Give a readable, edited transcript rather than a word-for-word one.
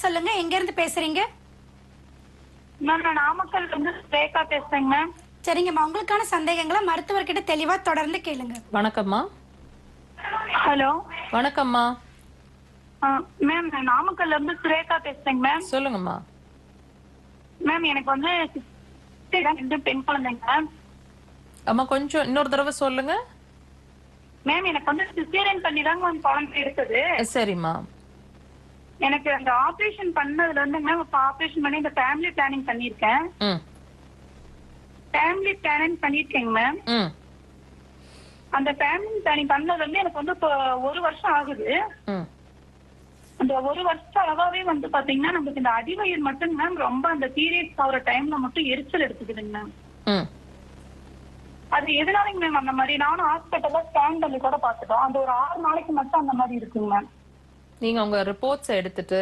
சொல்லுங்க, எங்க இருந்து பேசுறீங்க? மேம் நான் நாமக்கல்ல இருந்து ரேகா பேசுறேங்க மேம். சரிங்கம்மா, உங்களுக்கான சந்தேகங்களை மருத்துவர்கிட்ட தெளிவா தொடர்ந்து கேளுங்க. வணக்கம்மா. ஹலோ வணக்கம்மா. மேம் நான் நாமக்கல்ல இருந்து சுரேகா பேசுறேங்க மேம். சொல்லுங்கம்மா. மேம் எனக்கு வந்து 2 பெண் குழந்தைங்க மேம். அம்மா கொஞ்சம் இன்னொரு தடவை சொல்லுங்க. மேம் எனக்கு வந்து சிசேரியன் பண்ணி தாங்க மேம் குழந்தை இருக்குது. சரிம்மா. எனக்கு அந்த ஆபரேஷன் பண்ணதுல இருந்து மேம் இப்ப ஆபரேஷன் பண்ணி இந்த ஃபேமிலி பிளானிங் பண்ணிருக்கேன். ம் ஃபேமிலி பிளானிங் பண்ணிருக்கேங்க மேம். ம் அந்த ஃபேமிலி பிளானிங் பண்ணது வந்து எனக்கு வந்து இப்போ 1 வருஷம் ஆகுது. ம் அந்த 1 வருஷம் அளவாவே வந்து பாத்தீங்கன்னா நமக்கு இந்த அடிவயிறு மட்டும் மேம் ரொம்ப அந்த பீரியட்ஸ் ஆகிற டைம்ல மட்டும் எரிச்சல் எடுத்துக்குதுங்க மேம். ம் அது எதனாலங்க மேம் அந்த மாதிரி? நானும் ஹாஸ்பிட்டல்ல ஸ்கேன் பண்ணி கூட பாத்துட்டோம். அந்த ஒரு 6 நாளைக்கு மட்டும் அந்த மாதிரி இருக்குங்க மேம். நீங்க உங்க ரிப்போர்ட்ஸ் எடுத்துட்டு